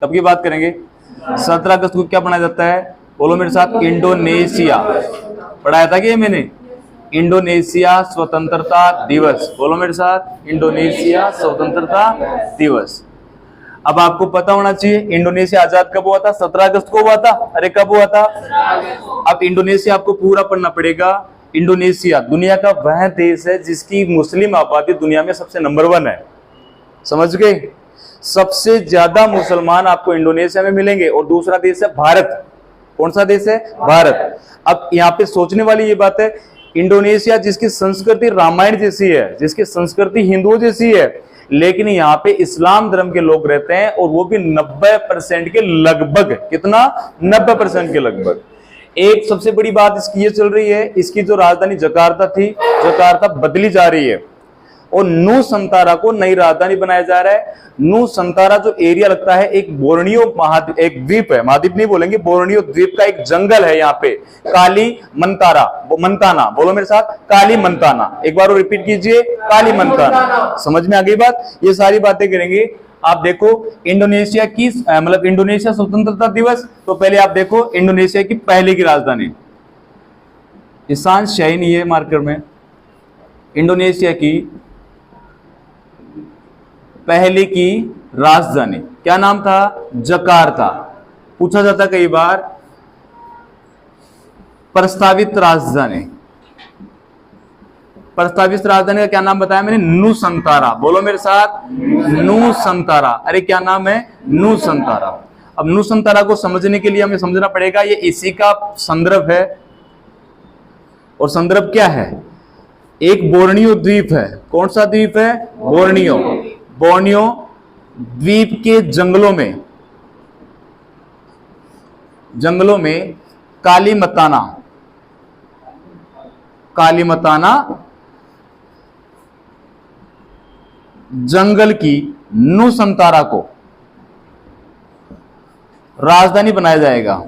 कब की बात करेंगे? 17 अगस्त को क्या मनाया जाता है? बोलो मेरे साथ, इंडोनेशिया। पढ़ाया था कि मैंने? इंडोनेशिया स्वतंत्रता दिवस। बोलो मेरे साथ, इंडोनेशिया स्वतंत्रता दिवस। अब आपको पता होना चाहिए इंडोनेशिया आजाद कब हुआ था? 17 अगस्त को हुआ था। अरे कब हुआ था? अब इंडोनेशिया आपको पूरा पढ़ना पड़ेगा। इंडोनेशिया दुनिया का वह देश है जिसकी मुस्लिम आबादी दुनिया में सबसे नंबर 1 है। समझ गए? सबसे ज्यादा मुसलमान आपको इंडोनेशिया में मिलेंगे। और दूसरा देश है भारत। कौन सा देश है? भारत। अब यहाँ पे सोचने वाली ये बात है, इंडोनेशिया जिसकी संस्कृति रामायण जैसी है, जिसकी संस्कृति हिंदुओं जैसी है, लेकिन यहाँ पे इस्लाम धर्म के लोग रहते हैं, और वो भी 90% के लगभग। कितना? 90% के लगभग। एक सबसे बड़ी बात इसकी ये चल रही है, इसकी जो राजधानी जकार्ता थी, जकार्ता बदली जा रही है और नूसंतारा को नई राजधानी बनाया जा रहा है। नूसंतारा जो एरिया लगता है, एक बोर्नियो एक द्वीप है, महाद्वीप नहीं बोलेंगे, बोर्नियो द्वीप का एक जंगल है यहाँ पे, काली मंतारा मंताना। बोलो मेरे साथ, काली मंताना। एक बार रिपीट कीजिए, काली मंताना। समझ में आ गई बात? ये सारी बातें करेंगे। आप देखो इंडोनेशिया की मतलब इंडोनेशिया स्वतंत्रता दिवस, तो पहले आप देखो इंडोनेशिया की पहले की राजधानी, ईशान शाही नहीं है मार्कर में, इंडोनेशिया की पहले की राजधानी क्या नाम था? जकार्ता। पूछा जाता कई बार प्रस्तावित राजधानी, प्रस्तावित राजधानी का क्या नाम बताया मैंने? नूसंतारा। बोलो मेरे साथ, नूसंतारा। अरे क्या नाम है? नूसंतारा। अब नूसंतारा को समझने के लिए हमें समझना पड़ेगा ये इसी का संदर्भ है। और संदर्भ क्या है? एक बोर्नियो द्वीप है। कौन सा द्वीप है? बोर्नियो। बोर्नियो द्वीप के जंगलों में कालीमताना जंगल की नूसंतारा को राजधानी बनाया जाएगा।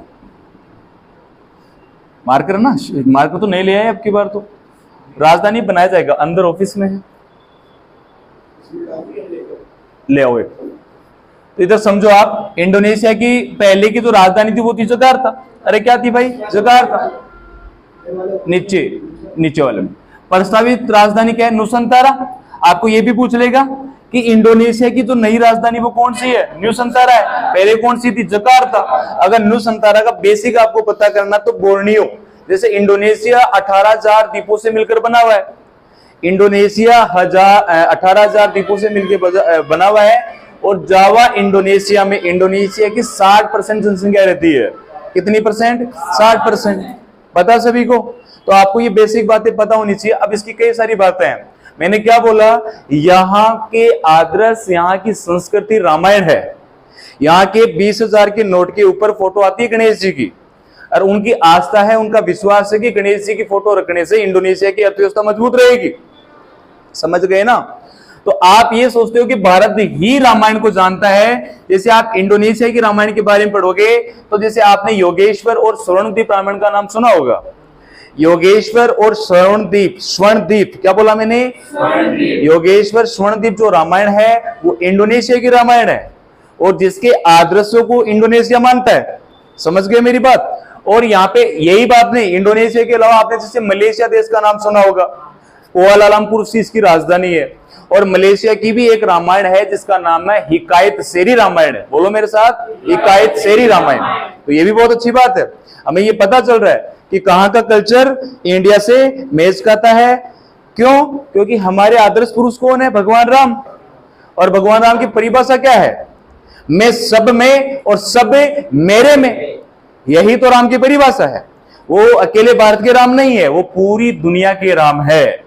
मार्कर ना, मार्कर तो नहीं ले आए अब की बार, तो राजधानी बनाया जाएगा। अंदर ऑफिस में है, ले आओ एक। तो इधर समझो आप, इंडोनेशिया की पहले की जो राजधानी थी वो थी जकार्ता। अरे क्या थी भाई? जकार्ता। नीचे वाले में प्रस्तावित राजधानी क्या है? नूसंतारा। आपको ये भी पूछ लेगा कि इंडोनेशिया की जो नई राजधानी वो कौन सी है? नूसंतारा है। पहले कौन सी थी? जकार्ता। अगर नूसंतारा का बेसिक आपको पता करना तो बोर्नियो, जैसे इंडोनेशिया 18,000 द्वीपों से मिलकर बना हुआ है, इंडोनेशिया 18,000 द्वीपों से मिलकर बना हुआ है। और जावा इंडोनेशिया में इंडोनेशिया की 60% जनसंख्या रहती है। कितनी परसेंट? 60%। पता सभी को? तो आपको ये बेसिक बातें पता होनी चाहिए। अब इसकी कई सारी बातें हैं। मैंने क्या बोला? यहाँ के आदर्श, यहाँ की संस्कृति रामायण है। यहाँ के 20,000 के नोट के ऊपर फोटो आती है गणेश जी की, और उनकी आस्था है, उनका विश्वास है कि गणेश जी की फोटो रखने से इंडोनेशिया की अर्थव्यवस्था मजबूत रहेगी। समझ गए ना? तो आप ये सोचते हो कि भारत ही रामायण को जानता है। जैसे आप इंडोनेशिया की रामायण के बारे में पढ़ोगे तो जैसे आपने योगेश्वर और स्वर्णद्वीप रामायण का नाम सुना होगा। योगेश्वर और स्वर्णद्वीप क्या बोला मैंने? योगेश्वर स्वर्णद्वीप जो रामायण है वो इंडोनेशिया की रामायण है, और जिसके आदर्शों को इंडोनेशिया मानता है। समझ गए मेरी बात? और यहाँ पे यही बात नहीं, इंडोनेशिया के अलावा आपने जैसे मलेशिया देश का नाम सुना होगा, कुआलालंपुर इसकी राजधानी है। और मलेशिया की भी एक रामायण है जिसका नाम है हिकायत शेरी रामायण है। बोलो मेरे साथ, हिकायत शेरी रामायण। तो ये भी बहुत अच्छी बात है, हमें ये पता चल रहा है कि कहां का कल्चर इंडिया से मेच खाता है। क्यों? क्योंकि हमारे आदर्श पुरुष कौन है? भगवान राम। और भगवान राम की परिभाषा क्या है? मैं सब में और सब मेरे में। यही तो राम की परिभाषा है। वो अकेले भारत के राम नहीं है, वो पूरी दुनिया के राम है।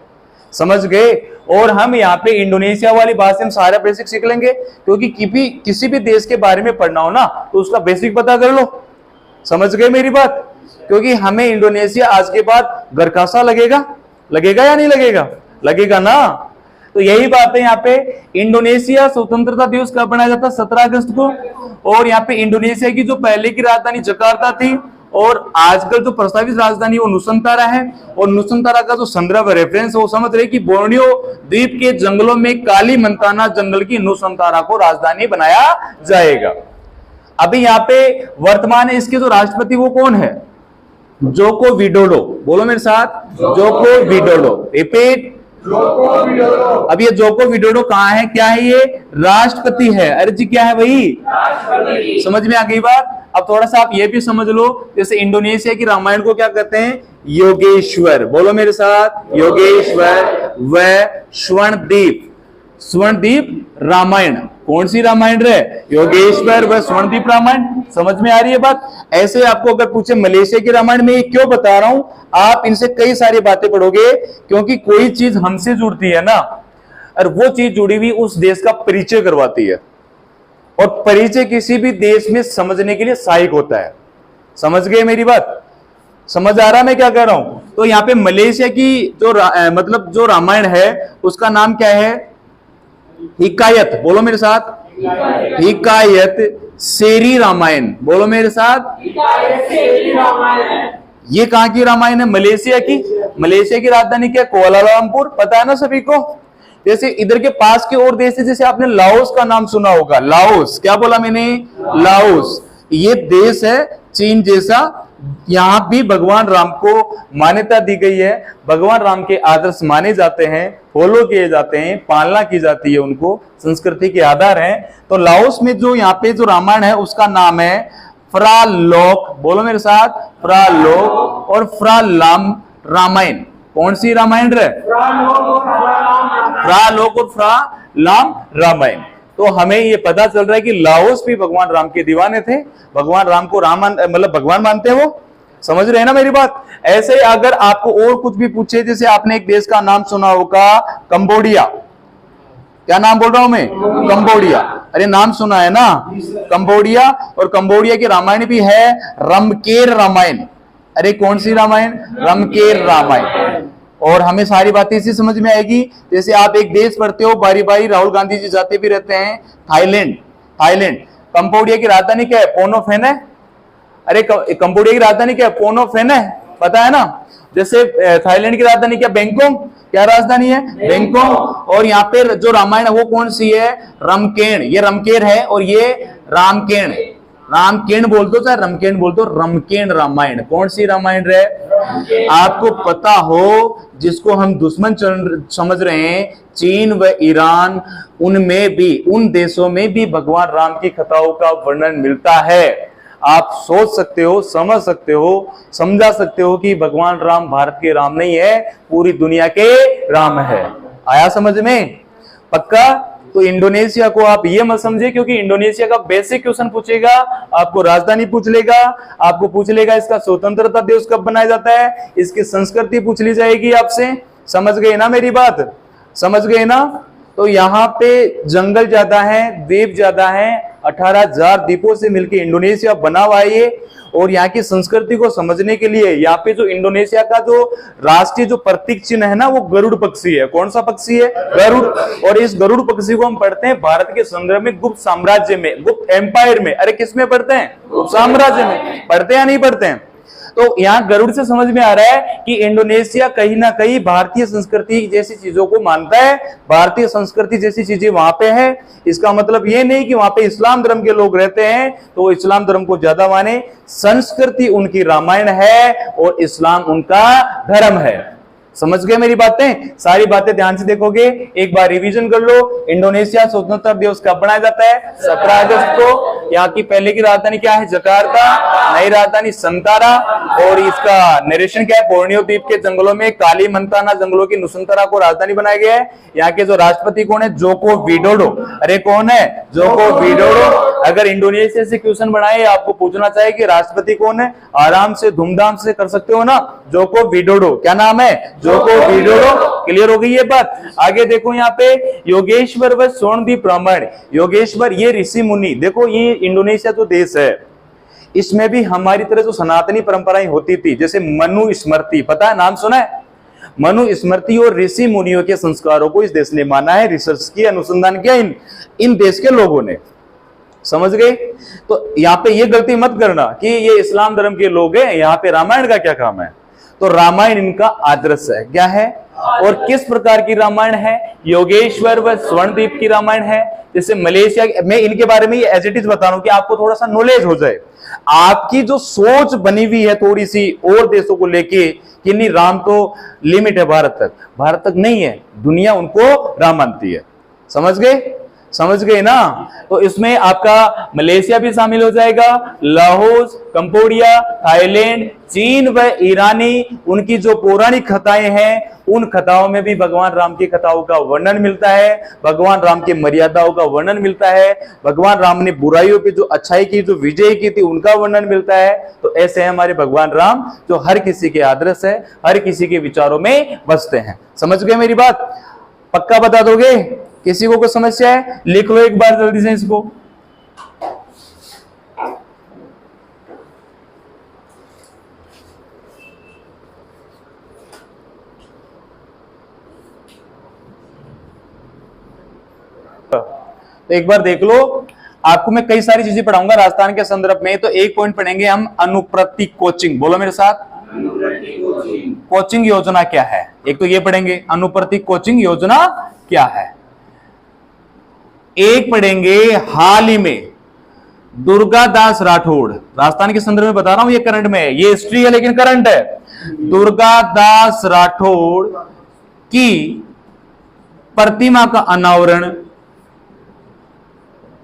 समझ गए? और हम यहाँ पे इंडोनेशिया वाली भाषा में सारा बेसिक सीख लेंगे, क्योंकि किसी भी देश के बारे में पढ़ना हो ना तो उसका बेसिक पता कर लो। समझ गए मेरी बात? क्योंकि हमें इंडोनेशिया आज के बाद घर का सा लगेगा या नहीं लगेगा? लगेगा ना। तो यही बात है। यहाँ पे इंडोनेशिया स्वतंत्रता दिवस कब मनाया जाता है? 17 अगस्त को। और यहाँ पे इंडोनेशिया की जो पहले की राजधानी जकार्ता थी, और आजकल जो प्रस्तावित राजधानी वो नूसंतारा है। और नूसंतारा का जो संदर्भ रेफरेंस वो समझ रहे कि बोर्नियो द्वीप के जंगलों में काली मंताना जंगल की नूसंतारा को राजधानी बनाया जाएगा। अभी यहाँ पे वर्तमान है इसके जो राष्ट्रपति वो कौन है? Joko Widodo. बोलो मेरे साथ, जोको विडोडो। रिपीट, अब ये जोको विडोडो कहाँ है, क्या है ये? राष्ट्रपति है। अरे जी क्या है भाई? समझ में आ गई बात? अब थोड़ा सा आप ये भी समझ लो, जैसे इंडोनेशिया की रामायण को क्या कहते हैं? योगेश्वर। बोलो मेरे साथ, योगेश्वर व स्वर्णदीप। स्वर्णदीप रामायण, कौन सी रामायण रे? योगेश्वर व स्वर्णदीप रामायण। समझ में आ रही है बात? ऐसे आपको अगर पूछे मलेशिया की रामायण में, क्यों बता रहा हूं, आप इनसे कई सारी बातें पढ़ोगे, क्योंकि कोई चीज हमसे जुड़ती है ना, और वो चीज जुड़ी हुई उस देश का परिचय करवाती है, और परिचय किसी भी देश में समझने के लिए सहायक होता है। समझ गए मेरी बात? समझ आ रहा मैं क्या कह रहा हूं? तो यहाँ पे मलेशिया की जो मतलब जो रामायण है उसका नाम क्या है? हिकायत। बोलो मेरे साथ, हिकायत शेरी रामायण। बोलो मेरे साथ, हिकायत शेरी रामायण। ये कहां की रामायण है? मलेशिया की। मलेशिया की राजधानी क्या? कुआलालंपुर। पता है ना सभी को? जैसे इधर के पास के और देश है, जैसे आपने लाओस का नाम सुना होगा। लाओस, क्या बोला मैंने? लाओस। ये देश है चीन जैसा। यहां भी भगवान राम को मान्यता दी गई है, भगवान राम के आदर्श माने जाते हैं, फॉलो किए जाते हैं, पालना की जाती है, उनको संस्कृति के आधार है। तो लाओस में जो यहाँ पे जो रामायण है उसका नाम है फ्रालोक। बोलो मेरे साथ, फ्रालोक और फ्रालाम रामायण। कौन सी रामायण रे? फ्रालोक और फ्रालाम रामायण। तो हमें ये पता चल रहा है कि लाओस भी भगवान राम के दीवाने थे, भगवान राम को राम मतलब भगवान मानते हैं वो। समझ रहे हैं ना मेरी बात? ऐसे अगर आपको और कुछ भी पूछे, जैसे आपने एक देश का नाम सुना होगा कंबोडिया। क्या नाम बोल रहा हूं मैं? कंबोडिया। अरे नाम सुना है ना, कंबोडिया। और कंबोडिया की रामायण भी है रमकेर रामायण। अरे कौन सी रामायण? रमकेर रामायण। और हमें सारी बातें इसी समझ में आएगी। जैसे आप एक देश पढ़ते हो, बारी बारी राहुल गांधी जी जाते भी रहते हैं, थाईलैंड। थाईलैंड। कंबोडिया की राजधानी क्या है? पोनोफेन है। अरे कंबोडिया की राजधानी क्या है? पोनोफेन है। पता है ना? जैसे थाईलैंड की राजधानी क्या? बैंकॉक। क्या राजधानी है? बैंकॉक। और यहाँ पे जो रामायण है वो कौन सी है? रमकेण। ये रमकेर है और ये रामकेण। रामकेण बोल दो चाहे रमकेण बोल दो, रमकेण रामायण। कौन सी रामायण रे? आपको पता हो, जिसको हम दुश्मन समझ रहे हैं, चीन व ईरान, उनमें भी, उन देशों में भी भगवान राम की कथाओं का वर्णन मिलता है। आप सोच सकते हो, समझ सकते हो, समझा सकते हो कि भगवान राम भारत के राम नहीं है, पूरी दुनिया के राम है। आया समझ में? पक्का? तो इंडोनेशिया को आप ये मत समझे, क्योंकि इंडोनेशिया का बेसिक क्वेश्चन पूछेगा, आपको राजधानी पूछ लेगा, आपको पूछ लेगा इसका स्वतंत्रता दिवस कब बनाया जाता है, इसकी संस्कृति पूछ ली जाएगी आपसे। समझ गए ना मेरी बात? समझ गए ना? तो यहाँ पे जंगल ज्यादा है, द्वीप ज्यादा है, 18,000 द्वीपों से मिलकर इंडोनेशिया बना हुआ है ये। और यहाँ की संस्कृति को समझने के लिए यहाँ पे जो इंडोनेशिया का जो राष्ट्रीय जो प्रतीक चिन्ह है ना, वो गरुड़ पक्षी है। कौन सा पक्षी है? गरुड़। और इस गरुड़ पक्षी को हम पढ़ते हैं भारत के संदर्भ में गुप्त साम्राज्य में, गुप्त एम्पायर में। अरे किस में पढ़ते हैं? गुप्त साम्राज्य में। पढ़ते या नहीं पढ़ते हैं? तो यहाँ गरुड़ से समझ में आ रहा है कि इंडोनेशिया कहीं ना कहीं भारतीय संस्कृति जैसी चीजों को मानता है, भारतीय संस्कृति जैसी चीजें वहां पे है। इसका मतलब ये नहीं कि वहां पे इस्लाम धर्म के लोग रहते हैं तो वो इस्लाम धर्म को ज्यादा माने। संस्कृति उनकी रामायण है और इस्लाम उनका धर्म है। समझ गए मेरी बातें? सारी बातें ध्यान से देखोगे, एक बार रिवीजन कर लो। इंडोनेशिया स्वतंत्रता दिवस कब बनाया जाता है? 17 अगस्त को। यहाँ की पहले की राजधानी क्या है? जकार्ता। नई राजधानी संतारा। और इसका नरेशन क्या है? बोर्नियो द्वीप के जंगलों में कालीमंताना जंगलों की नुसंतारा को राजधानी बनाया गया है। यहाँ के जो राष्ट्रपति कौन है? Joko Widodo. अरे कौन है? Joko Widodo. अगर इंडोनेशिया से क्वेश्चन बनाए, आपको पूछना चाहिए कि राष्ट्रपति कौन है, आराम से धूमधाम से कर सकते हो ना, जोको विडोडो। क्या नाम है? Joko Widodo. क्लियर हो गई ये बात? आगे देखो यहाँ पे योगेश्वर व स्वर्णदीप रामायण। योगेश्वर ये ऋषि मुनि, देखो ये इंडोनेशिया जो देश है, इसमें भी हमारी तरह जो सनातनी परंपराएं होती थी, जैसे मनु स्मृति, पता है? नाम सुना है? मनु स्मृति और ऋषि मुनियों के संस्कारों को इस देश ने माना है, रिसर्च किया, अनुसंधान किया इन देश के लोगों ने। समझ गए? तो यहाँ पे ये गलती मत करना कि ये इस्लाम धर्म के लोग हैं, यहाँ पे रामायण का क्या काम है। तो रामायण इनका आदर्श है। क्या है? और किस प्रकार की रामायण है? योगेश्वर व स्वर्णद्वीप की रामायण है। जैसे मलेशिया, मैं इनके बारे में एज इट इज बता रहा हूं कि आपको थोड़ा सा नॉलेज हो जाए। आपकी जो सोच बनी हुई है थोड़ी सी और देशों को लेके कि नहीं राम तो लिमिट है भारत तक नहीं है, दुनिया उनको राम मानती है। समझ गए ना? तो इसमें आपका मलेशिया भी शामिल हो जाएगा, लाहौस, कंबोडिया, थाईलैंड, चीन व ईरानी, उनकी जो पौराणिक कथाएं हैं उन कथाओं में भी भगवान राम की कथाओं का वर्णन मिलता है, भगवान राम की मर्यादाओं का वर्णन मिलता है, भगवान राम ने बुराइयों पे जो अच्छाई की, जो विजय की थी, उनका वर्णन मिलता है। तो ऐसे हैं हमारे भगवान राम जो हर किसी के आदर्श है, हर किसी के विचारों में बसते हैं। समझ गए मेरी बात? पक्का बता दोगे? किसी को कोई समस्या है? लिख लो एक बार जल्दी से इसको। तो एक बार देख लो, आपको मैं कई सारी चीजें पढ़ाऊंगा राजस्थान के संदर्भ में। तो एक पॉइंट पढ़ेंगे हम, अनुप्रति कोचिंग। बोलो मेरे साथ, कोचिंग योजना क्या है? एक तो ये पढ़ेंगे अनुप्रति कोचिंग योजना क्या है। एक पढ़ेंगे हाल ही में दुर्गादास राठौड़, राजस्थान के संदर्भ में बता रहा हूं, ये करंट में है, ये हिस्ट्री है लेकिन करंट है। दुर्गादास राठौड़ की प्रतिमा का अनावरण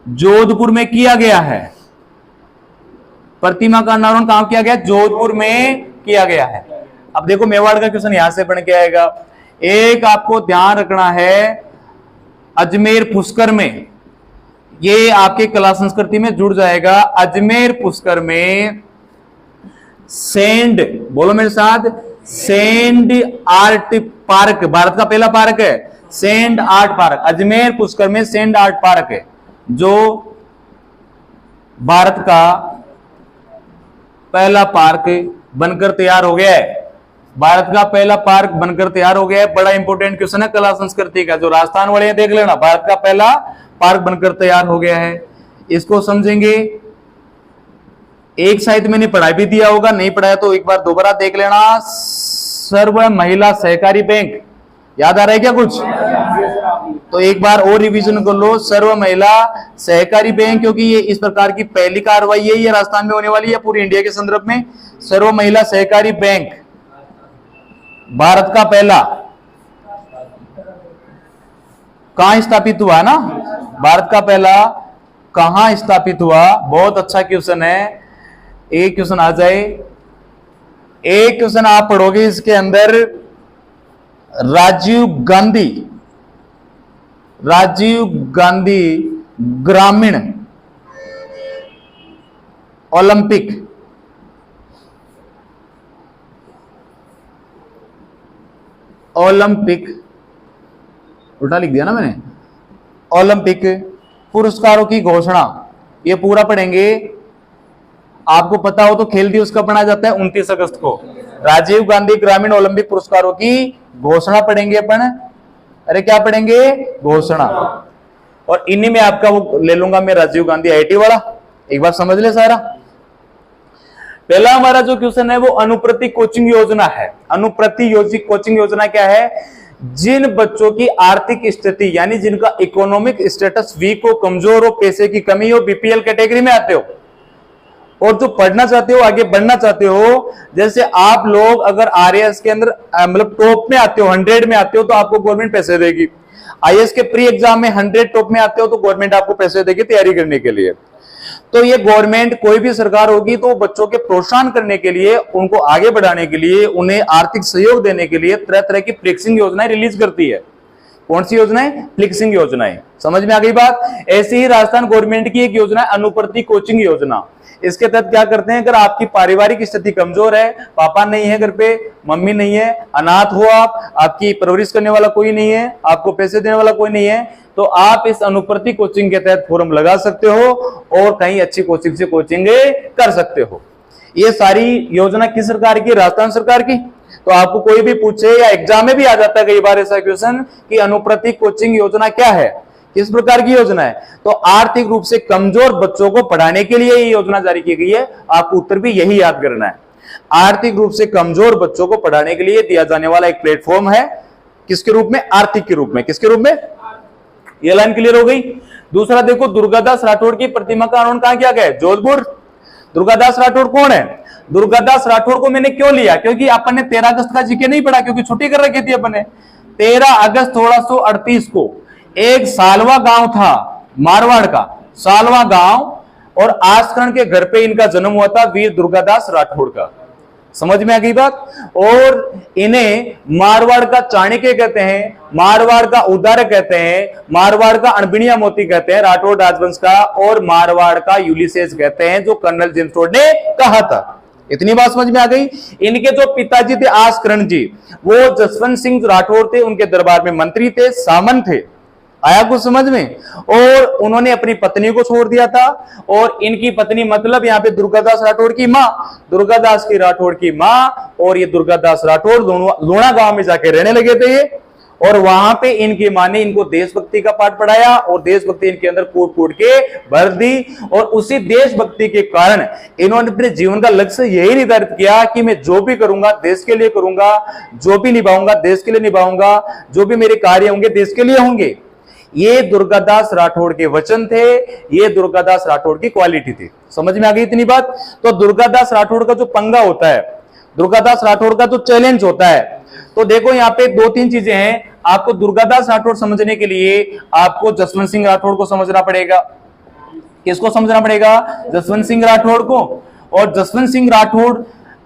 जोधपुर में किया गया है। प्रतिमा का अनावरण कहां किया गया? जोधपुर में किया गया है। अब देखो मेवाड़ का क्वेश्चन यहां से बन के आएगा। एक आपको ध्यान रखना है, अजमेर पुष्कर में, ये आपके कला संस्कृति में जुड़ जाएगा। अजमेर पुष्कर में सेंड, बोलो मेरे साथ, सेंड आर्ट पार्क, भारत का पहला पार्क है send art park. Ajmer Pushkar में सेंड आर्ट पार्क है जो भारत का पहला पार्क बनकर तैयार हो गया है। भारत का पहला पार्क बनकर तैयार हो गया है। बड़ा इंपॉर्टेंट क्वेश्चन है कला संस्कृति का, जो राजस्थान वाले हैं देख लेना। भारत का पहला पार्क बनकर तैयार हो गया है, इसको समझेंगे। एक साहित्य मैंने पढ़ा भी दिया होगा, नहीं पढ़ाया तो एक बार दोबारा देख लेना। सर्व महिला सहकारी बैंक, याद आ रहा है क्या कुछ? तो एक बार और रिवीजन कर लो, सर्व महिला सहकारी बैंक, क्योंकि ये इस प्रकार की पहली कार्रवाई है, ये राजस्थान में होने वाली है पूरी इंडिया के संदर्भ में। सर्व महिला सहकारी बैंक भारत का पहला कहां स्थापित हुआ ना? भारत का पहला कहां स्थापित हुआ? बहुत अच्छा क्वेश्चन है। एक क्वेश्चन आ जाए, एक क्वेश्चन आप पढ़ोगे इसके अंदर, राजीव गांधी ग्रामीण ओलंपिक उल्टा लिख दिया ना मैंने, ओलंपिक पुरस्कारों की घोषणा, ये पूरा पढ़ेंगे। आपको पता हो तो खेल दिवस कब मनाया जाता है? 29 अगस्त को। राजीव गांधी ग्रामीण ओलंपिक पुरस्कारों की घोषणा पढ़ेंगे अपन। अरे क्या पढ़ेंगे? घोषणा। और इन्हीं में आपका वो ले लूंगा मैं, राजीव गांधी आईआईटी वाला। एक बार समझ ले सारा। पहला हमारा जो क्वेश्चन है वो अनुप्रति कोचिंग योजना है। अनुप्रति कोचिंग योजना क्या है? जिन बच्चों की आर्थिक स्थिति यानी जिनका इकोनॉमिक स्टेटस वीक हो, कमजोर हो, पैसे की कमी हो, बीपीएल कैटेगरी में आते हो और जो पढ़ना चाहते हो, आगे बढ़ना चाहते हो, जैसे आप लोग अगर आरएएस के अंदर मतलब टॉप में आते हो, 100 में आते हो तो आपको गवर्नमेंट पैसे देगी। आईएएस के प्री एग्जाम में 100 टॉप में आते हो तो गवर्नमेंट आपको पैसे देगी तैयारी करने के लिए। तो ये गवर्नमेंट कोई भी सरकार होगी तो बच्चों के प्रोत्साहन करने के लिए, उनको आगे बढ़ाने के लिए, उन्हें आर्थिक सहयोग देने के लिए तरह तरह की फ्लेक्सिंग योजनाएं रिलीज करती है। कौन सी योजनाएं? फ्लेक्सिंग योजनाएं। समझ में आ गई बात? ऐसे ही राजस्थान गवर्नमेंट की एक योजना है अनुप्रति कोचिंग योजना। इसके तहत क्या करते हैं, अगर आपकी पारिवारिक स्थिति कमजोर है, पापा नहीं है घर पे, मम्मी नहीं है, अनाथ हो आप, आपकी परवरिश करने वाला कोई नहीं है, आपको पैसे देने वाला कोई नहीं है, तो आप इस अनुप्रति कोचिंग के तहत फॉर्म लगा सकते हो और कहीं अच्छी कोचिंग से कोचिंग कर सकते हो। ये सारी योजना किस सरकार की? राजस्थान सरकार की। तो आपको कोई भी पूछे या एग्जाम में भी आ जाता है कई बार ऐसा क्वेश्चन कि अनुप्रति कोचिंग योजना क्या है, किस प्रकार की योजना है? तो आर्थिक रूप से कमजोर बच्चों को पढ़ाने के लिए ये योजना जारी की गई है। आपको उत्तर भी यही याद करना है। आर्थिक रूप से कमजोर बच्चों को पढ़ाने के लिए दिया जाने वाला एक प्लेटफॉर्म है किसके रूप में? आर्थिक के रूप में। किसके रूप में? ये लाइन क्लियर हो गई। दूसरा देखो, दुर्गादास राठौड़ की प्रतिमा का अनावरण कहां किया गया है? जोधपुर। दुर्गादास राठौड़ कौन है? दुर्गादास राठौड़ को मैंने क्यों लिया? क्योंकि अपन ने 13 अगस्त का जीके नहीं पढ़ा, क्योंकि छुट्टी कर रखी थी अपन ने। 13 अगस्त 1638 को एक सालवा गांव था मारवाड़ का, सालवा गांव, और आस्करण के घर पे इनका जन्म हुआ था, वीर दुर्गादास राठौड़ का। समझ में आ गई बात? और इन्हें मारवाड़ का चाणक्य कहते हैं, मारवाड़ का उदार कहते हैं, मारवाड़ का अनबिनिया मोती कहते हैं राठौड़ राजवंश का, और मारवाड़ का यूलिसेस कहते हैं, जो कर्नल जेम्स टोड ने कहा था। इतनी बात समझ में आ गई। इनके जो पिताजी थे आस्करण जी, वो जसवंत सिंह राठौड़ थे, उनके दरबार में मंत्री थे, सामंत थे। आया कुछ समझ में? और उन्होंने अपनी पत्नी को छोड़ दिया था, और इनकी पत्नी मतलब यहाँ पे दुर्गादास राठौड़ की माँ, दुर्गादास की राठौड़ की माँ, और ये दुर्गादास राठौड़ दोनों लोणा गांव में जाके रहने लगे थे ये। और वहां पे इनकी मां ने इनको देशभक्ति का पाठ पढ़ाया, और देशभक्ति इनके अंदर कूट कूट के भर दी। और उसी देशभक्ति के कारण इन्होंने अपने जीवन का लक्ष्य यही निर्धारित किया कि मैं जो भी करूंगा देश के लिए करूंगा, जो भी निभाऊंगा देश के लिए निभाऊंगा, जो भी मेरे कार्य होंगे देश के लिए होंगे। ये दुर्गादास राठौड़ के वचन थे, ये दुर्गादास राठौड़ की क्वालिटी थी। समझ में आ गई इतनी बात? तो दुर्गादास राठौड़ का जो पंगा होता है, दुर्गादास राठौड़ का जो चैलेंज होता है, तो देखो यहाँ पे 2-3 चीजें हैं। आपको दुर्गादास राठौड़ समझने के लिए आपको जसवंत सिंह राठौड़ को समझना पड़ेगा। किसको समझना पड़ेगा? जसवंत सिंह राठौड़ को। और जसवंत सिंह राठौड़,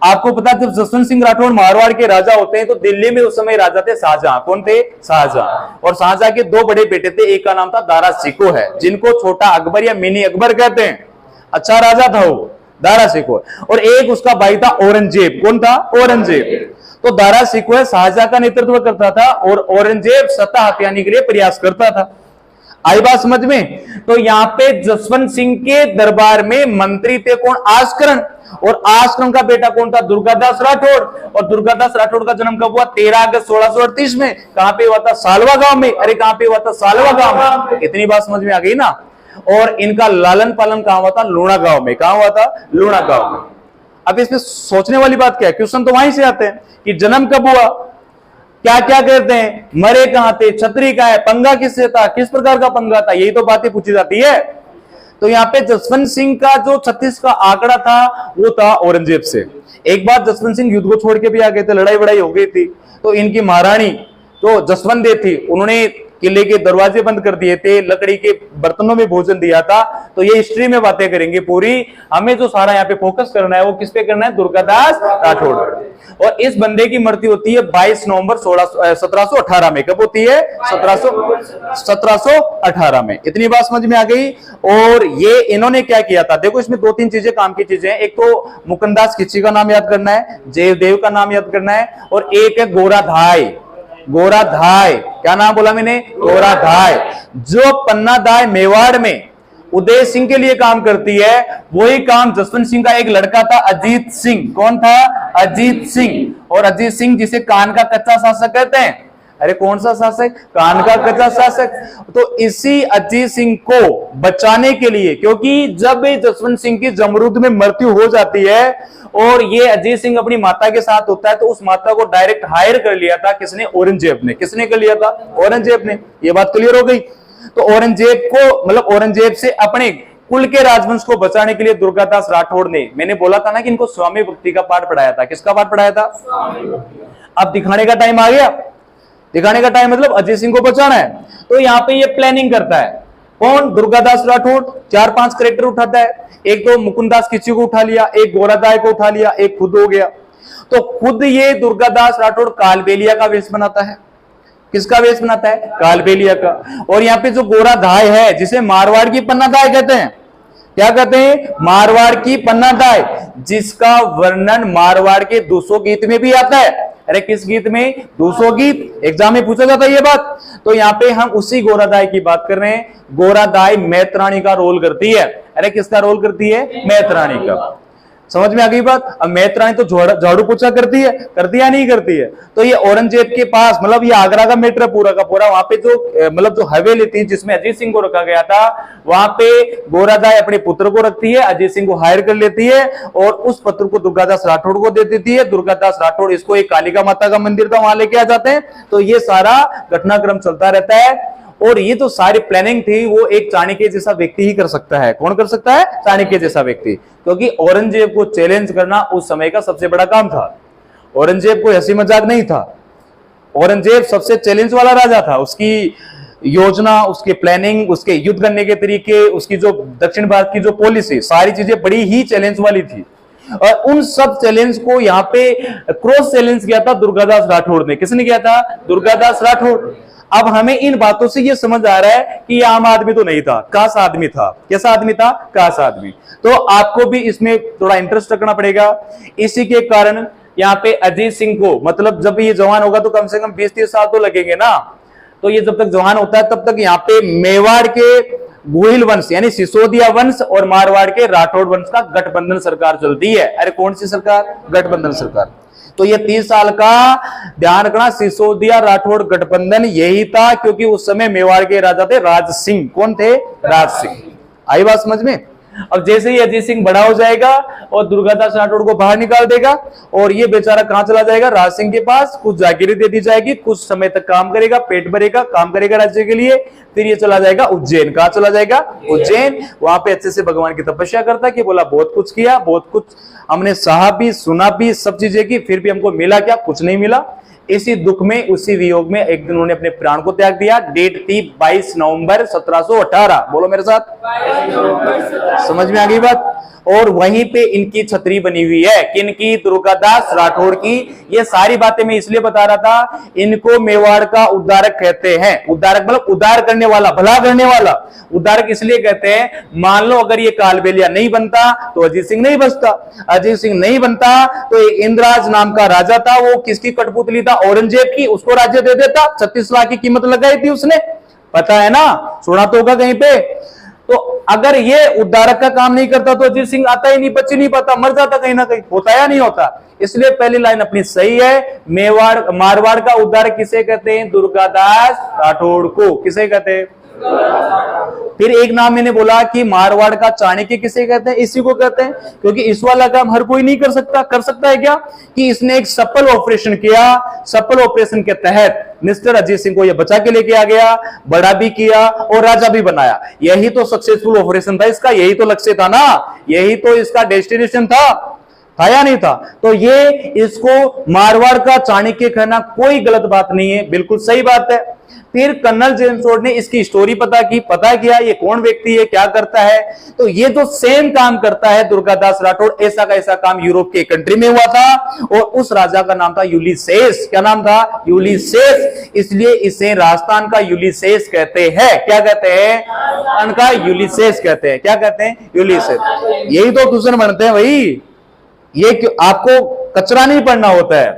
आपको पता है जब जसवंत सिंह राठौड़ मारवाड़ के राजा होते हैं तो दिल्ली में उस समय राजा थे शाहजहां। कौन थे? शाहजहां। और शाहजहां के 2 बड़े बेटे थे, एक का नाम था दारा शिकोह है, जिनको छोटा अकबर या मिनी अकबर कहते हैं। अच्छा राजा था वो दारा शिकोह। और एक उसका भाई था औरंगजेब। कौन था? औरंगजेब। तो दारा शिकोह शाहजहां का नेतृत्व करता था, और औरंगजेब सत्ता हथियाने के लिए प्रयास करता था। आई बात समझ में? तो यहाँ पे जसवंत सिंह के दरबार में मंत्री थे कौन? आस्करण। और आस्करण का बेटा कौन था? दुर्गादास राठौड़। और दुर्गादास राठौड़ का जन्म कब हुआ? 13 अगस्त 1638 में। कहां पे हुआ था? सालवा गांव में। अरे कहां पे हुआ था? सालवा गांव में। इतनी बात समझ में आ गई ना? और इनका लालन पालन कहां हुआ था? लूणा गांव में। कहां हुआ था? लूणा गांव में। अब इसमें सोचने वाली बात क्या है? क्वेश्चन तो वहीं से आते हैं कि जन्म कब हुआ, क्या क्या कहते हैं, मरे कहां थे, छतरी कहां है, पंगा किससे था, किस प्रकार का पंगा था, यही तो बातें पूछी जाती है। तो यहाँ पे जसवंत सिंह का जो 36 का आंकड़ा था वो था औरंगजेब से। एक बार जसवंत सिंह युद्ध को छोड़ के भी आ गए थे, लड़ाई वड़ाई हो गई थी, तो इनकी महारानी तो जसवंत देव थी, उन्होंने किले के दरवाजे बंद कर दिए थे, लकड़ी के बर्तनों में भोजन दिया था। तो ये हिस्ट्री में बातें करेंगे पूरी। हमें जो सारा यहाँ पे फोकस करना है वो किस पे करना है? दुर्गादास राठौड़। और इस बंदे की मृत्यु होती है 22 नवंबर 1718 में। कब होती है? 1718 में। इतनी बात समझ में आ गई। और ये इन्होंने क्या किया था? देखो इसमें 2-3 चीजें काम की चीजें हैं। एक तो मुकुंदास खिच्ची का नाम याद करना है, जयदेव का नाम याद करना है, और एक है गोराधाय। गोराधाय, क्या नाम बोला मैंने? गोराधाय। जो पन्नाधाय मेवाड़ में उदय सिंह के लिए काम करती है, वही काम जसवंत सिंह का एक लड़का था अजीत सिंह। कौन था? अजीत सिंह। और अजीत सिंह जिसे कान का कच्चा शासक कहते हैं। अरे कौन सा शासक? कान का कच्चा शासक। तो इसी अजीत सिंह को बचाने के लिए, क्योंकि जब जसवंत सिंह की जमरूद में मृत्यु हो जाती है और ये अजीत सिंह अपनी माता के साथ होता है, तो उस माता को डायरेक्ट हायर कर लिया था किसने? औरंगजेब ने। किसने कर लिया था? औरंगजेब ने। ये बात क्लियर हो गई। तो औरंगजेब को, मतलब औरंगजेब से अपने कुल के राजवंश को बचाने के लिए दुर्गादास राठौड़ ने, मैंने बोला था ना कि इनको स्वामी भक्ति का पाठ पढ़ाया था। किसका पाठ पढ़ाया था? अब दिखाने का टाइम आ गया। दिखाने का टाइम मतलब अजीत सिंह को बचाना है। तो यहाँ पे ये प्लानिंग करता है कौन? दुर्गादास राठौड़। 4-5 कैरेक्टर उठाता है। एक तो मुकुंदास खिच्ची को उठा लिया, एक गोराधाय को उठा लिया, एक खुद हो गया। तो खुद ये दुर्गादास राठौड़ कालबेलिया का वेश बनाता है। किसका वेश बनाता है? कालबेलिया का। और यहाँ पे जो गोराधाय है, जिसे मारवाड़ की पन्नाधाय कहते हैं, क्या कहते हैं? मारवाड़ की पन्नाधाय, जिसका वर्णन मारवाड़ के 200 गीत में भी आता है। अरे किस गीत में? 200 गीत। एग्जाम में पूछा जाता है ये बात। तो यहाँ पे हम उसी गोराधाय की बात कर रहे हैं। गोराधाय मैतरानी का रोल करती है। अरे किसका रोल करती है? मैतरानी का। समझ में आ गई बात। अब मैत्राणी तो झाड़ू पोछा करती है या नहीं करती है। तो ये औरंगजेब के पास, मतलब ये आगरा का मैटर पूरा का पूरा, वहां पे जो मतलब जो हवेली थी जिसमें अजीत सिंह को रखा गया था, वहां पे गोरादाई अपने पुत्र को रखती है, अजीत सिंह को हायर कर लेती है और उस पत्र को दुर्गादास राठौड़ को दे देती है। दुर्गादास राठौड़ इसको एक कालिका माता का मंदिर था वहां लेके आ जाते हैं। तो ये सारा घटनाक्रम चलता रहता है और ये तो सारी प्लानिंग थी वो एक चाणक्य जैसा व्यक्ति ही कर सकता है। कौन कर सकता है? चाणक्य जैसा व्यक्ति, क्योंकि औरंगजेब को चैलेंज करना उस समय का सबसे बड़ा काम था। औरंगजेब कोई हंसी मजाक नहीं था। औरंगजेब सबसे चैलेंज वाला राजा था। उसकी योजना, उसकी प्लानिंग, उसके युद्ध करने के तरीके, उसकी जो दक्षिण भारत की जो पॉलिसी, सारी चीजें बड़ी ही चैलेंज वाली थी। और उन सब चैलेंज को यहाँ पे क्रॉस चैलेंज किया था दुर्गादास राठौड़ ने। किसने किया था? दुर्गादास राठौड़। अब हमें इन बातों से ये समझ आ रहा है कि ये आम आदमी तो नहीं था, खास आदमी था। कैसा आदमी था? खास आदमी। तो आपको भी इसमें थोड़ा इंटरेस्ट रखना पड़ेगा। इसी के कारण यहाँ पे अजीत सिंह को, मतलब जब ये जवान होगा तो कम से कम 20-30 साल तो लगेंगे ना। तो ये जब तक जवान होता है तब तक यहाँ पे मेवाड़ के गोहिल वंश यानी सिसोदिया वंश और मारवाड़ के राठौड़ वंश का गठबंधन सरकार चलती है। अरे कौन सी सरकार? गठबंधन सरकार। तो ये 30 साल का ध्यान रखना, सिसोदिया राठौड़ गठबंधन यही था, क्योंकि उस समय मेवाड़ के राजा थे राज सिंह। कौन थे? राज सिंह। आई बात समझ में? अब जैसे ही अजीत सिंह बड़ा हो जाएगा और दुर्गादास राठौड़ को बाहर निकाल देगा और ये बेचारा कहां चला जाएगा? राज सिंह के पास। कुछ जागीरें दे दी जाएगी, कुछ समय तक काम करेगा, पेट भरेगा, काम करेगा राज्य के लिए। फिर ये चला जाएगा उज्जैन। कहां चला जाएगा? उज्जैन। वहां पे अच्छे से भगवान की तपस्या करता कि बोला बहुत कुछ किया, बहुत कुछ हमने सहा भी, सुना भी, सब चीजें की, फिर भी हमको मिला क्या? कुछ नहीं मिला। इसी दुख में, उसी वियोग में एक दिन उन्होंने अपने प्राण को त्याग दिया। डेट थी 22 नवंबर 1718। बोलो मेरे साथ, समझ में आ गई बात। और वहीं पे इनकी छतरी बनी हुई है। किनकी? दुर्गादास राठौड़ की। ये सारी बातें मैं इसलिए बता रहा था, इनको मेवाड़ का उद्धारक कहते हैं। उद्धारक मतलब उद्धार करने वाला, भला करने वाला। उद्धारक इसलिए कहते हैं, मान लो अगर ये कालबेलिया नहीं बनता तो अजीत सिंह नहीं बचता। अजीत सिंह नहीं बनता तो इंद्राज नाम का राजा था, वो किसकी कठपुतली था? औरंगजेब की। उसको राज्य दे देता। 36 लाख की कीमत लगाई थी उसने, पता है ना, सुना तो होगा कहीं पे। तो अगर ये उद्धारक का काम नहीं करता तो अजीत सिंह आता ही नहीं, बच ही नहीं पाता, मर जाता कहीं ना कहीं। होता या नहीं होता? इसलिए पहली लाइन अपनी सही है। मेवाड़ मारवाड़ का उद्धारक किसे कहते हैं? दुर्गादास राठौड़ को। किसे कहते हैं? फिर एक नाम मैंने बोला कि मारवाड़ का चाणक्य किसे कहते हैं? इसी को कहते हैं, क्योंकि इस वाला काम हर कोई नहीं कर सकता। कर सकता है क्या? कि इसने एक सफल ऑपरेशन किया। सफल ऑपरेशन के तहत मिस्टर अजीत सिंह को यह बचा के लेके आ गया, बड़ा भी किया और राजा भी बनाया। यही तो सक्सेसफुल ऑपरेशन था इसका, यही तो लक्ष्य था ना, यही तो इसका डेस्टिनेशन था या नहीं था? तो ये इसको मारवाड़ का चाणक्य कहना कोई गलत बात नहीं है, बिल्कुल सही बात है। फिर कर्नल जेम्स रॉड ने इसकी स्टोरी पता किया ये कौन व्यक्ति है, क्या करता है। तो ये जो सेम काम करता है दुर्गादास राठौड़, ऐसा का ऐसा काम यूरोप के कंट्री में हुआ था और उस राजा का नाम था यूलिसेस। क्या नाम था? यूलिसेस। इसलिए इसे राजस्थान का यूलिसेस कहते हैं। क्या कहते हैं? राजस्थान का यूलिसेस कहते हैं। क्या कहते हैं? यूलिसेस। यही तो ट्यूशन बनते हैं भाई। ये आपको कचरा नहीं पढ़ना होता है,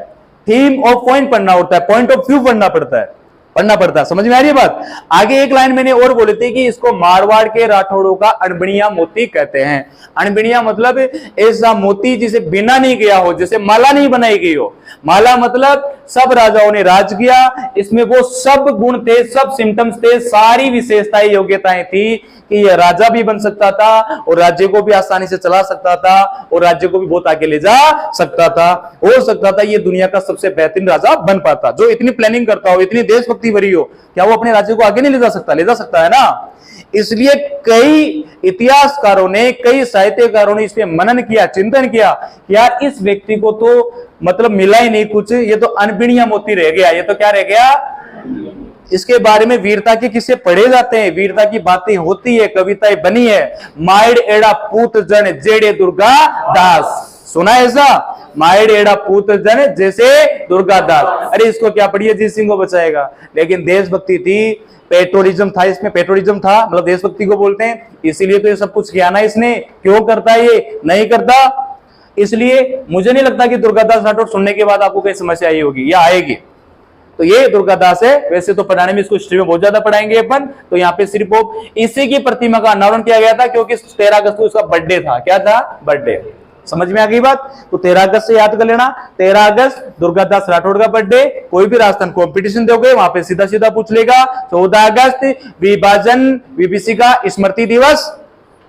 थीम ऑफ पॉइंट पढ़ना होता है, पॉइंट ऑफ व्यू पढ़ना पड़ता है। समझ में आ रही है बात? आगे एक लाइन मैंने और बोली थी कि इसको मारवाड़ के राठौड़ों का अनबिणिया मोती कहते हैं। अनबिणिया मतलब ऐसा मोती जिसे बिना नहीं गया हो, जैसे माला नहीं बनाई गई हो। माला मतलब सब राजाओं ने राज किया, इसमें वो सब गुण थे, सब सिम्टम्स थे, सारी विशेषताएं, योग्यताएं थी कि यह राजा भी बन सकता था और राज्य को भी आसानी से चला सकता था और राज्य को भी बहुत आगे ले जा सकता था। हो सकता था ये दुनिया का सबसे बेहतरीन राजा बन पाता। जो इतनी प्लानिंग करता हो, इतनी देशभक्ति भरी हो, क्या वो अपने राज्य को आगे नहीं ले जा सकता? ले जा सकता है ना। इसलिए कई इतिहासकारों ने, कई साहित्यकारों ने इस पे मनन किया, चिंतन किया, यार इस व्यक्ति को तो मतलब मिला ही नहीं कुछ, ये तो अनबिणिया मोती रह गया। ये तो क्या रह गया? इसके बारे में वीरता के किस्से पढ़े जाते हैं, वीरता की बातें होती है, कविताएं बनी है। माइड एड़ा पूत जन जेड़े दुर्गा दास, सुना है ऐसा? माइड एड़ा पूत जन जैसे दुर्गा दास। अरे इसको क्या पढ़िए, अजीत सिंह को बचाएगा। लेकिन देशभक्ति थी, पेट्रोलिज्म था इसमें, पेट्रोलिज्म था मतलब देशभक्ति को बोलते हैं, इसीलिए तो ये सब कुछ किया ना इसने। क्यों करता है ये? नहीं करता। इसलिए मुझे नहीं लगता कि दुर्गादास राठौड़ सुनने के बाद आपको कोई समस्या आई होगी या आएगी। तो ये दुर्गादास है। वैसे तो पढ़ाने में इसको हिस्ट्री में बहुत ज्यादा पढ़ाएंगे अपन, तो यहाँ पे सिर्फ इसी की प्रतिमा का अनावरण किया गया था क्योंकि 13 अगस्त को उसका बर्थडे था। क्या था? बर्थडे। समझ में आ गई बात? तो 13 अगस्त से याद कर लेना, 13 अगस्त दुर्गादास राठौड़ का बर्थडे। कोई भी राजस्थान कॉम्पिटिशन दोगे वहां पे सीधा सीधा पूछ लेगा। 14 अगस्त विभाजन वीबीसी का स्मृति दिवस,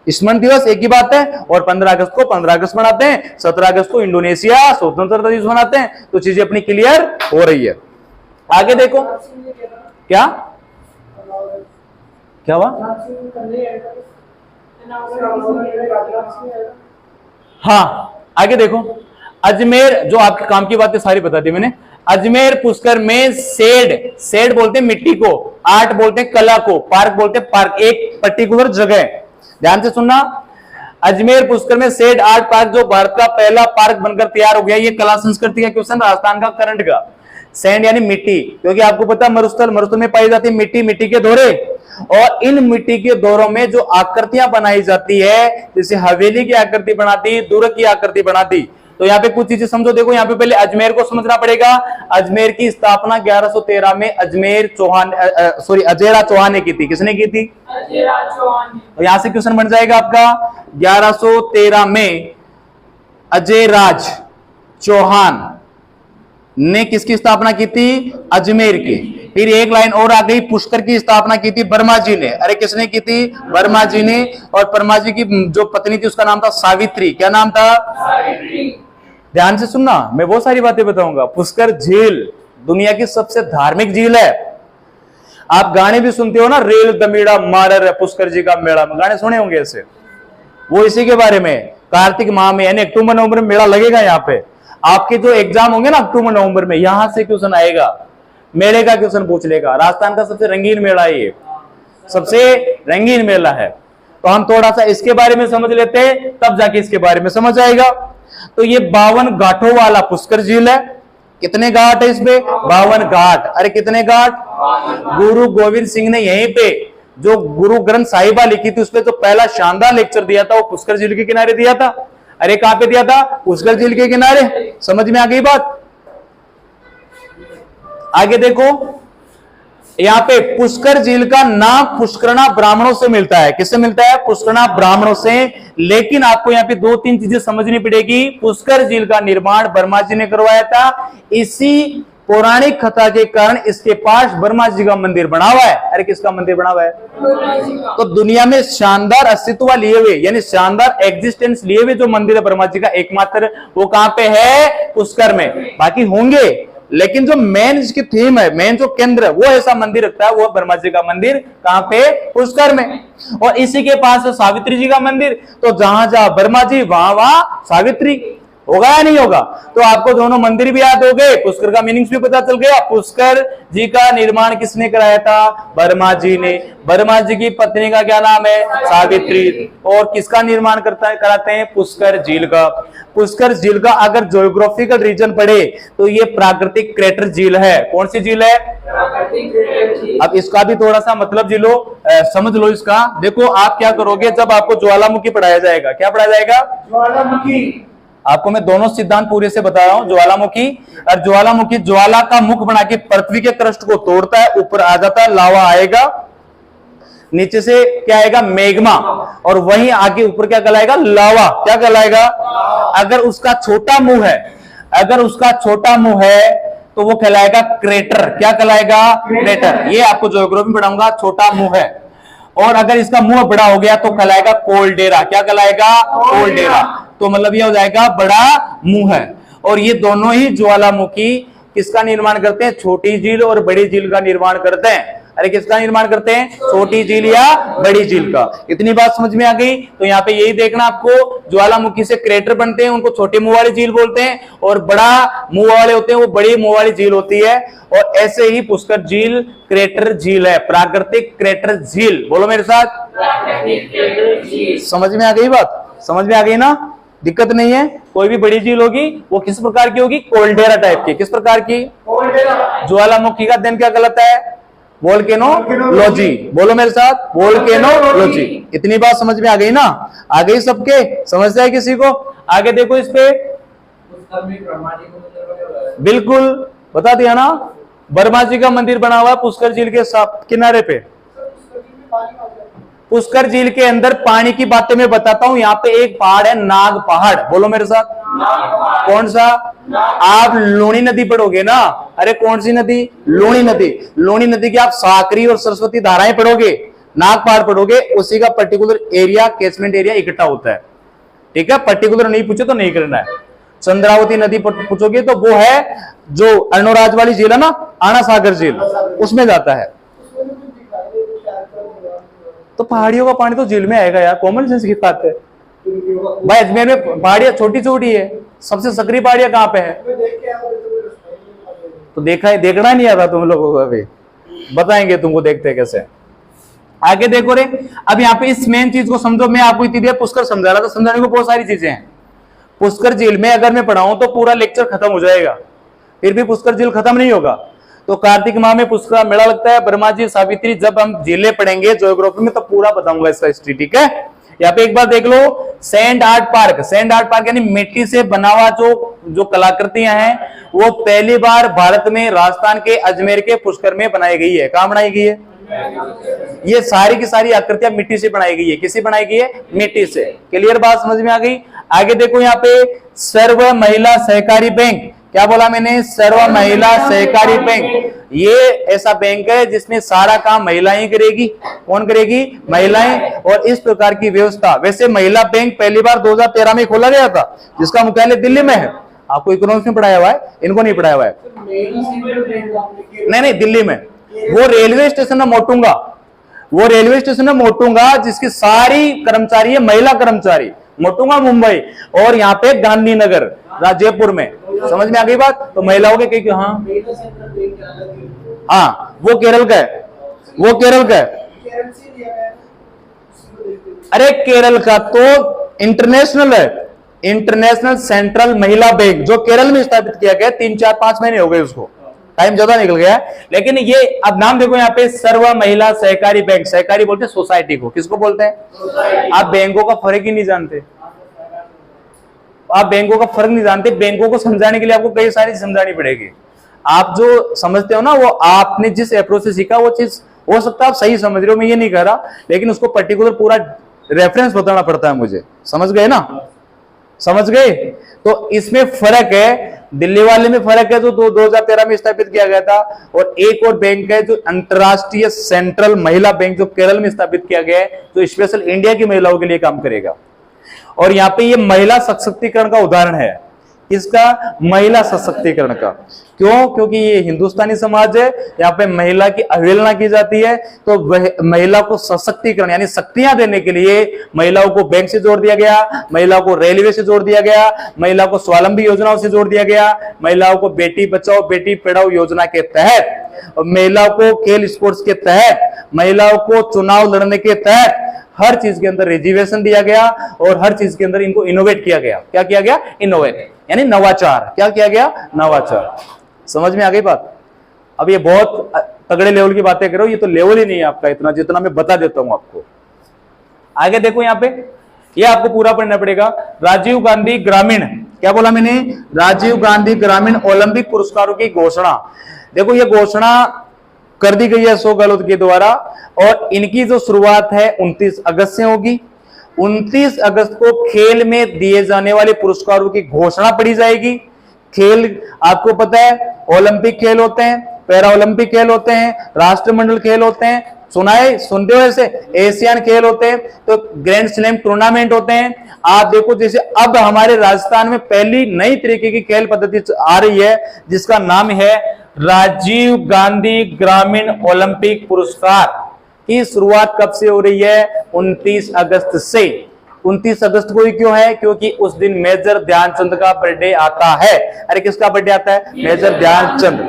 स्मरण दिवस एक ही बात है। और 15 अगस्त को 15 अगस्त मनाते हैं, 17 अगस्त को इंडोनेशिया स्वतंत्रता दिवस मनाते हैं। तो चीजें अपनी क्लियर हो रही है। आगे देखो क्या क्या हुआ? हाँ आगे देखो, अजमेर, जो आपके काम की बातें सारी बता दी मैंने। अजमेर पुष्कर में सेड बोलते हैं मिट्टी को, आर्ट बोलते हैं कला को, पार्क बोलते हैं पार्क, एक पर्टिकुलर जगह। ध्यान से सुनना, अजमेर पुष्कर में सेड आर्ट पार्क जो भारत का पहला पार्क बनकर तैयार हो गया। ये कला संस्कृति का क्वेश्चन, राजस्थान का करंट का। सैंड यानी मिट्टी, क्योंकि आपको पता है मरुस्थल में पाई जाती है मिट्टी, मिट्टी के दौरे, और इन मिट्टी के दौरों में जो आकृतियां बनाई जाती है, जैसे हवेली की आकृति बनाती, दुर्ग की आकृति बनाती। तो यहाँ पे कुछ चीजें समझो। देखो यहाँ पे पहले अजमेर को समझना पड़ेगा। अजमेर की स्थापना 1113 में अजेरा चौहान ने की थी। किसने की थी? अजेरा चौहान। तो यहां से क्वेश्चन बन जाएगा आपका 1113 में अजयराज चौहान ने किसकी स्थापना की थी? अजमेर की। फिर एक लाइन और आ गई, पुष्कर की स्थापना की थी वर्मा जी ने। अरे किसने की थी? वर्मा जी ने। और वर्मा जी की जो पत्नी थी उसका नाम था सावित्री। क्या नाम था? सावित्री। ध्यान से सुनना, मैं बहुत सारी बातें बताऊंगा। पुष्कर झील दुनिया की सबसे धार्मिक झील है। आप गाने भी सुनते हो ना, रेल दमीड़ा मारर पुष्कर जी का मेला, गाने सुने होंगे ऐसे, वो इसी के बारे में। कार्तिक माह में यानी अक्टूबर नवंबर में मेला लगेगा। यहाँ पे आपके जो एग्जाम होंगे ना अक्टूबर नवंबर में, यहां से क्वेश्चन आएगा, मेले का क्वेश्चन पूछ लेगा। राजस्थान का सबसे रंगीन मेला है ये, सबसे रंगीन मेला है। तो हम थोड़ा सा इसके बारे में समझ लेते हैं, तब जाके इसके बारे में समझ आएगा। तो ये 52 घाटों वाला पुष्कर झील है। कितने घाट है इसमें? 52 घाट। अरे कितने घाट? गुरु गोविंद सिंह ने यहीं पे जो गुरु ग्रंथ साहिबा लिखी थी, उसपे जो पहला शानदार लेक्चर दिया था वो पुष्कर झील के किनारे दिया था। अरे कहां पे दिया था? पुष्कर झील के किनारे। समझ में आ गई बात? आगे देखो, यहाँ पे पुष्कर झील का नाम पुष्करणा ब्राह्मणों से मिलता है। किससे मिलता है? पुष्करणा ब्राह्मणों से। लेकिन आपको यहाँ पे 2-3 चीजें समझनी पड़ेगी। पुष्कर झील का निर्माण वर्मा जी ने करवाया था। इसी पौराणिक कथा के कारण इसके पास वर्मा जी का मंदिर बना हुआ है। अरे किसका मंदिर बना हुआ है? तो दुनिया में शानदार अस्तित्व लिए हुए, यानी शानदार एग्जिस्टेंस लिए हुए जो मंदिर है वर्मा जी का एकमात्र, वो कहां पे है? पुष्कर में। बाकी होंगे, लेकिन जो मेन इसकी थीम है, मेन जो केंद्र है, वो ऐसा मंदिर रखता है, वो वर्मा जी का मंदिर। कहां पे? पुष्कर में। और इसी के पास है सावित्री जी का मंदिर। तो जहां जहां वर्मा जी, वहां वहां सावित्री। होगा या नहीं होगा? तो आपको दोनों मंदिर भी याद हो गए, पुष्कर का मीनिंग्स भी पता चल गया। पुष्कर जी का निर्माण किसने कराया था? वर्मा जी ने। वर्मा जी की पत्नी का क्या नाम है? सावित्री। और किसका निर्माण कराते हैं? पुष्कर झील का। पुष्कर झील का अगर ज्योग्राफिकल रीजन पढ़े तो ये प्राकृतिक क्रेटर झील है। कौन सी झील है? प्राकृतिक क्रेटर झील। अब इसका भी थोड़ा सा मतलब झीलो समझ लो इसका। देखो आप क्या करोगे, जब आपको ज्वालामुखी पढ़ाया जाएगा, क्या पढ़ाया जाएगा? ज्वालामुखी। आपको मैं दोनों सिद्धांत पूरे से बता रहा हूं। ज्वालामुखी, और ज्वालामुखी ज्वाला का मुख बना के पृथ्वी के क्रस्ट को तोड़ता है, ऊपर आ जाता है, लावा आएगा, नीचे से क्या आएगा? मैग्मा, और वहीं आगे ऊपर क्या कहलाएगा? लावा। क्या कहलाएगा? अगर उसका छोटा मुंह है, अगर उसका छोटा मुंह है तो वो कहलाएगा क्रेटर। क्या कहलाएगा? क्रेटर। ये आपको ज्योग्राफी में पढ़ाऊंगा, छोटा मुंह है। और अगर इसका मुंह बड़ा हो गया तो कहलाएगा कोल्डेरा। क्या कहलाएगा? कोल्डेरा। तो मतलब ये हो जाएगा बड़ा मुंह है। और ये दोनों ही ज्वालामुखी किसका निर्माण करते हैं? छोटी झील और बड़ी झील का निर्माण करते हैं। अरे किसका निर्माण करते हैं? छोटी झील या बड़ी झील का। इतनी बात समझ में आ गई? तो यहाँ पे यही देखना आपको, ज्वालामुखी से क्रेटर बनते हैं, उनको छोटे मुंह वाली झील बोलते हैं, और बड़ा मुंह वाले होते हैं वो बड़ी मुंह वाली झील होती है। और ऐसे ही पुष्कर झील क्रेटर झील है, प्राकृतिक क्रेटर झील। बोलो मेरे साथ, प्राकृतिक क्रेटर झील। समझ में आ गई बात? समझ में आ गई ना? दिक्कत नहीं है। कोई भी बड़ी झील होगी वो किस प्रकार की होगी? कोल्डेरा टाइप की। किस प्रकार की? कोल्डेरा। ज्वालामुखी का दिन क्या कहलाता है? वोल्केनोलॉजी। बोलो मेरे साथ, वोल्केनोलॉजी। इतनी बात समझ में आ गई ना? आ गई सबके? समझ आए किसी को? आगे देखो इस पे, बिल्कुल बता दिया ना। वर्मा जी का मंदिर बना हुआ है पुष्कर झील के किनारे पे। पुष्कर झील के अंदर पानी की बातें मैं बताता हूं। यहाँ पे एक पहाड़ है नाग पहाड़, बोलो मेरे साथ। कौन सा? आप लूणी नदी पढ़ोगे ना, अरे कौन सी नदी? लूणी नदी। लूणी नदी की आप साकरी और सरस्वती धाराएं पढ़ोगे, नाग पहाड़ पढ़ोगे, उसी का पर्टिकुलर एरिया, कैचमेंट एरिया इकट्ठा होता है। ठीक है, पर्टिकुलर नहीं पूछे तो नहीं करना है। चंद्रावती नदी पूछोगे तो वो है जो अर्णोराज वाली झील है ना, आना सागर झील, उसमें जाता है। तो पहाड़ियों का पानी तो झील में आएगा यार, कॉमन सेंस की बात है भाई। अजमेर में पहाड़ियां छोटी छोटी है, सबसे सक्रिय पहाड़ियां कहां पे है? तो देखा है, देखना नहीं आता तुम लोगों को, अभी बताएंगे तुमको देखते कैसे। आगे देखो रे, अब यहाँ पे इस मेन चीज को समझो। मैं आपको इतनी देर पुष्कर समझा रहा था, समझाने को बहुत सारी चीजें हैं। पुष्कर झील में अगर मैं पढ़ाऊं तो पूरा लेक्चर खत्म हो जाएगा, फिर भी पुष्कर झील खत्म नहीं होगा। तो कार्तिक माह में पुष्कर मेला लगता है, ब्रह्मा जी, सावित्री, जब हम झीलें पढ़ेंगे ज्योग्राफी में तो पूरा बताऊंगा इसका हिस्ट्री। ठीक है, यहाँ पे एक बार देख लो, sand art park. Sand art park यानी मिट्टी से बना हुआ जो कलाकृतियां हैं, वो पहली बार भारत में राजस्थान के अजमेर के पुष्कर में बनाई गई है। कहां बनाई गई है? ये सारी की सारी आकृतियां मिट्टी से बनाई गई है। किसी बनाई गई है? मिट्टी से। क्लियर बात समझ में आ गई? आगे देखो यहाँ पे सर्व महिला सहकारी बैंक। क्या बोला मैंने? सर्व महिला सहकारी बैंक। ये ऐसा बैंक है जिसमें सारा काम महिलाएं करेगी। कौन करेगी? महिलाएं। और इस प्रकार की व्यवस्था, वैसे महिला बैंक पहली बार 2013 में खोला गया था, जिसका मुख्यालय दिल्ली में है। आपको इकोनॉमिक्स में पढ़ाया हुआ है, इनको नहीं पढ़ाया हुआ है। नहीं, दिल्ली में। वो रेलवे स्टेशन है मोटुंगा, वो रेलवे स्टेशन है मोटुंगा, जिसकी सारी कर्मचारी है महिला कर्मचारी। मोटुंगा मुंबई, और यहाँ पे गांधीनगर जयपुर में। समझ में आ गई बात? तो महिलाओं के कई, हाँ वो केरल का है, वो केरल का है। अरे केरल का तो इंटरनेशनल है, इंटरनेशनल सेंट्रल महिला बैंक, जो केरल में स्थापित किया गया। 3-4-5 महीने हो गए उसको, टाइम ज्यादा निकल गया है। लेकिन ये अब नाम देखो यहाँ पे, सर्व महिला सहकारी बैंक। सहकारी बोलते हैं सोसाइटी को। किसको बोलते हैं? आप बैंकों का फर्क ही नहीं जानते, आप बैंकों का फर्क नहीं जानते। बैंकों को समझाने के लिए आपको कई सारी समझानी पड़ेगी। आप जो समझते हो ना, वो आपने जिस अप्रोच से सीखा वो चीज हो सकता है आप सही समझ रहे हो, मैं ये नहीं कह रहा, लेकिन उसको पर्टिकुलर पूरा रेफरेंस बताना पड़ता है मुझे। समझ गए ना? समझ गए? तो इसमें फर्क है, दिल्ली वाले में फर्क है जो 2013 में स्थापित किया गया था, और एक और बैंक है जो अंतरराष्ट्रीय सेंट्रल महिला बैंक, जो केरल में स्थापित किया गया है, जो स्पेशल इंडिया की महिलाओं के लिए काम करेगा। और यहाँ पे ये महिला सशक्तिकरण का उदाहरण है। इसका महिला सशक्तिकरण का क्यों? क्योंकि ये हिंदुस्तानी समाज है, यहाँ पे महिला की अवहेलना की जाती है। तो वह महिला को सशक्तिकरण यानी शक्तियां देने के लिए महिलाओं को बैंक से जोड़ दिया गया, महिलाओं को रेलवे से जोड़ दिया गया, महिलाओं को स्वावलंबी योजनाओं से जोड़ दिया गया, महिलाओं को बेटी बचाओ बेटी पढ़ाओ योजना के तहत, महिलाओं को खेल स्पोर्ट्स के तहत, महिलाओं को चुनाव लड़ने के तहत हर चीज के अंदर रिजर्वेशन दिया गया, और हर चीज के अंदर इनको इनोवेट किया गया। क्या किया गया? इनोवेट यानी नवाचार। क्या किया गया? नवाचार। समझ में आ गई बात? अब ये बहुत तगड़े लेवल की बातें करो, ये तो लेवल ही नहीं है आपका इतना, जितना मैं बता देता हूं आपको। आगे देखो यहाँ पे, ये आपको पूरा पढ़ना पड़ेगा। राजीव गांधी ग्रामीण, क्या बोला मैंने? राजीव गांधी ग्रामीण ओलंपिक पुरस्कारों की घोषणा। देखो ये घोषणा कर दी गई है अशोक गहलोत के द्वारा, और इनकी जो शुरुआत है 29 अगस्त से होगी। 29 अगस्त को खेल में दिए जाने वाले पुरस्कारों की घोषणा पड़ी जाएगी। खेल आपको पता है, ओलंपिक खेल होते हैं, पैरा ओलंपिक खेल होते हैं, राष्ट्रमंडल खेल होते हैं, सुनते हो ऐसे, एशियन खेल होते हैं, तो ग्रैंड स्लैम टूर्नामेंट होते हैं। आप देखो जैसे अब हमारे राजस्थान में पहली नई तरीके की खेल पद्धति आ रही है, जिसका नाम है राजीव गांधी ग्रामीण ओलंपिक पुरस्कार की शुरुआत कब से हो रही है? 29 अगस्त से। 29 अगस्त को ही क्यों है? क्योंकि उस दिन मेजर ध्यानचंद का बर्थडे आता है। अरे किसका बर्थडे आता है? मेजर ध्यानचंद।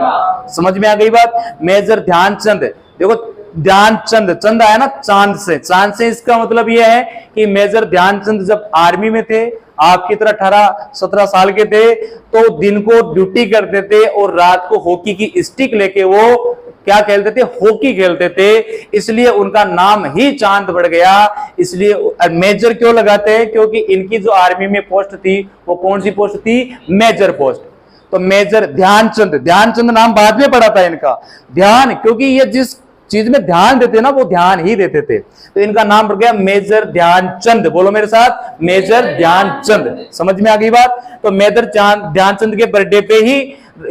समझ में आ गई बात? मेजर ध्यानचंद। देखो ध्यानचंद, चंद आया ना चांद से, चांद से इसका मतलब यह है कि मेजर ध्यानचंद जब आर्मी में थे, आपकी तरह 18-17 साल के थे, तो दिन को ड्यूटी करते थे और रात को हॉकी की स्टिक लेके वो क्या खेलते थे? हॉकी खेलते थे। इसलिए उनका नाम ही चांद पड़ गया। इसलिए मेजर क्यों लगाते हैं? क्योंकि इनकी जो आर्मी में पोस्ट थी वो कौन सी पोस्ट थी? Major post. तो मेजर ध्यानचंद, ध्यानचंद नाम बाद में पड़ा था इनका। ध्यान क्योंकि ये जिस चीज में ध्यान देते ना, वो ध्यान ही देते थे। तो इनका नाम पड़ गया मेजर ध्यानचंद। बोलो मेरे साथ, मेजर ध्यानचंद। समझ में आ गई बात? तो मेजर ध्यानचंद के बर्थडे पे ही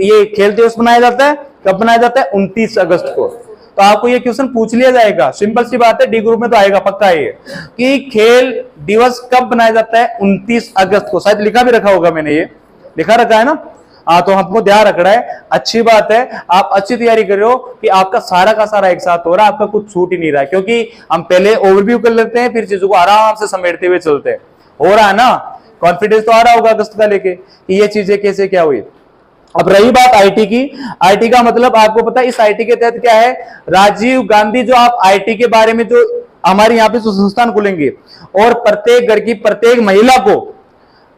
ये खेल दिवस मनाया जाता है। कब मनाया जाता है? 29 अगस्त को। तो आपको ये क्वेश्चन पूछ लिया जाएगा, सिंपल सी बात है, डी ग्रुप में तो आएगा पक्का ये, कि खेल दिवस कब मनाया जाता है? 29 अगस्त को। शायद लिखा भी रखा होगा, मैंने ये लिखा रखा है ना। हाँ, तो हमको ध्यान रखना है। अच्छी बात है, आप अच्छी तैयारी कर रहे हो कि आपका सारा का सारा एक साथ हो रहा है, आपका कुछ छूट ही नहीं रहा है, क्योंकि हम पहले ओवरव्यू कर लेते हैं, फिर चीजों को आराम से समेटते हुए चलते हैं। हो रहा है ना? कॉन्फिडेंस तो आ रहा होगा अगस्त का लेके कि ये चीजें कैसे क्या हुई। अब रही बात आईटी की, आईटी का मतलब आपको पता है इस आईटी के तहत क्या है? राजीव गांधी, जो आप आईटी के बारे में जो हमारे यहाँ पे जो संस्थान खुलेंगे और प्रत्येक घर की प्रत्येक महिला को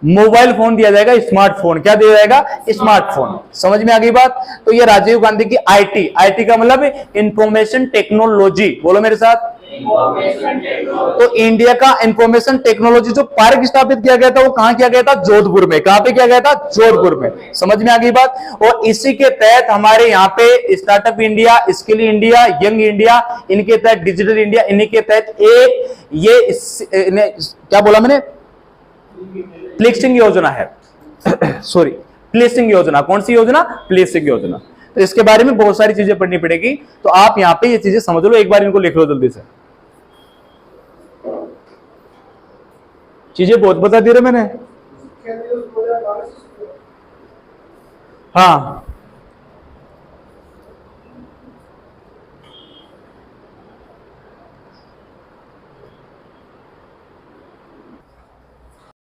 मोबाइल फोन दिया जाएगा, स्मार्टफोन। क्या दिया जाएगा? स्मार्टफोन। समझ में आ गई बात? तो ये राजीव गांधी की आईटी, आईटी का मतलब इंफॉर्मेशन टेक्नोलॉजी। बोलो मेरे साथ, तो इंडिया का इंफॉर्मेशन टेक्नोलॉजी जो पार्क स्थापित किया गया था, वो कहां किया गया था? जोधपुर में। कहां पे किया गया था? जोधपुर में। समझ में आ गई बात? और इसी के तहत हमारे यहाँ पे startup India, skill India, young India, इनके तहत डिजिटल इंडिया, इन्हीं के तहत क्या बोला मैंने? प्लेसिंग योजना है सॉरी, प्लेसिंग योजना। कौन सी योजना? प्लेसिंग योजना। तो इसके बारे में बहुत सारी चीजें पढ़नी पड़ेगी, तो आप यहां पे ये चीजें समझ लो, एक बार इनको लिख लो जल्दी से। चीजें बहुत बता दी रहे मैंने। हाँ,